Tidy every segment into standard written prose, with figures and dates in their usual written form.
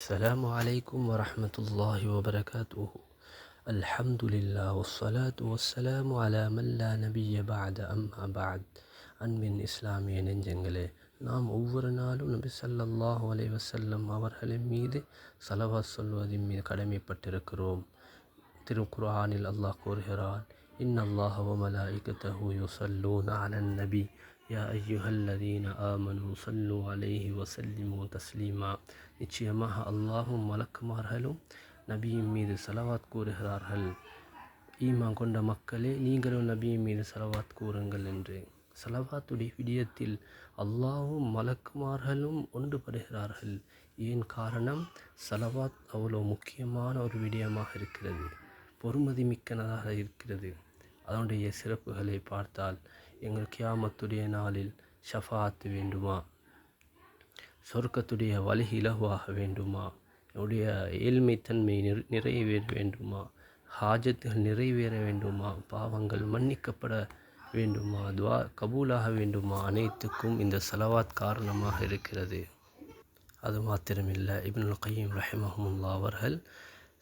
السلام عليكم ورحمة الله وبركاته. الحمد لله والصلاة والسلام على من لا نبي بعد أما بعد. அன்பின் இஸ்லாமிய நெஞ்சங்களே, நாம் ஒவ்வொரு நாளும் நபி ஸல்லல்லாஹு அலைஹி வஸல்லம் அவர்களின் மீது ஸலவாத் சொல்வதின் மீது கடமைப்பட்டிருக்கிறோம். திருக்குர்ஆனில் அல்லாஹ் கூறுகிறான், இன்னல்லாஹ வ மலாயிகத்தஹு யுஸல்லூன அலன் நபி யா அய்யுஹல்லதீன ஆமனு ஸல்லு அலைஹி வஸல்லிமு தஸ்லீமா. நிச்சயமாக அல்லாஹும் மலக்குமார்களும் நபியின் மீது ஸலவாத் கூறுகிறார்கள். ஈமான் கொண்ட மக்களே, நீங்களும் நபியின் மீது ஸலவாத் கூறுங்கள் என்று. ஸலவாத்துடைய விடயத்தில் அல்லாஹும் மலக்குமார்களும் ஒன்றுபடுகிறார்கள். ஏன் காரணம்? ஸலவாத் அவ்வளோ முக்கியமான ஒரு விடயமாக இருக்கிறது, பொறுமதி மிக்கனதாக இருக்கிறது. அதனுடைய சிறப்புகளை பார்த்தால், எங்கள் கியாமத்துடைய நாளில் ஷஃபாத் வேண்டுமா, சொர்க்கத்துடைய வழி இலகுவாக வேண்டுமா, என்னுடைய ஏழ்மைத்தன்மை நிறைவேற வேண்டுமா, ஹாஜத்துகள் நிறைவேற வேண்டுமா, பாவங்கள் மன்னிக்கப்பட வேண்டுமா, துவா கபூலாக வேண்டுமா, அனைத்துக்கும் இந்த ஸலவாத் காரணமாக இருக்கிறது. அது மாத்திரமில்லை, இப்னுல் கய்யிம் ரஹிமஹுல்லாஹ் அவர்கள்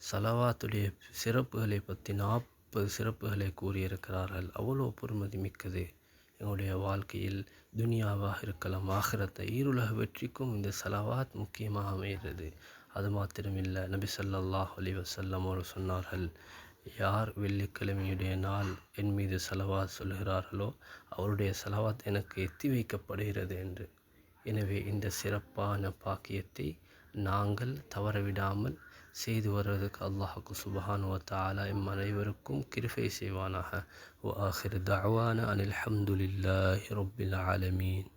ஸலவாத்துடைய சிறப்புகளை பற்றி 40 சிறப்புகளை கூறியிருக்கிறார்கள். அவ்வளோ பொறுமதி மிக்கது. எங்களுடைய வாழ்க்கையில் துனியாவாக இருக்கலாம், ஆகிரத்தை ஈருலக வெற்றிக்கும் இந்த ஸலவாத் முக்கியமாக அமைகிறது. அது மாத்திரமில்லை, நபி ஸல்லல்லாஹு அலைஹி வஸல்லம் அவர்கள் சொன்னார்கள், யார் வெள்ளிக்கிழமையுடைய நாள் என் மீது ஸலவாத் சொல்கிறார்களோ அவருடைய ஸலவாத் எனக்கு எத்தி வைக்கப்படுகிறது என்று. எனவே இந்த சிறப்பான பாக்கியத்தை நாங்கள் தவறவிடாமல் செய்து வருவதற்கு அல்லாஹ்வுக்கு சுப்ஹானஹு வ தஆலா எம் அனைவருக்கும் கிருபை செய்வானாக. வ ஆகிரு தஅவானா அனில் ஹம்துலில்லாஹி ரப்பில் ஆலமீன்.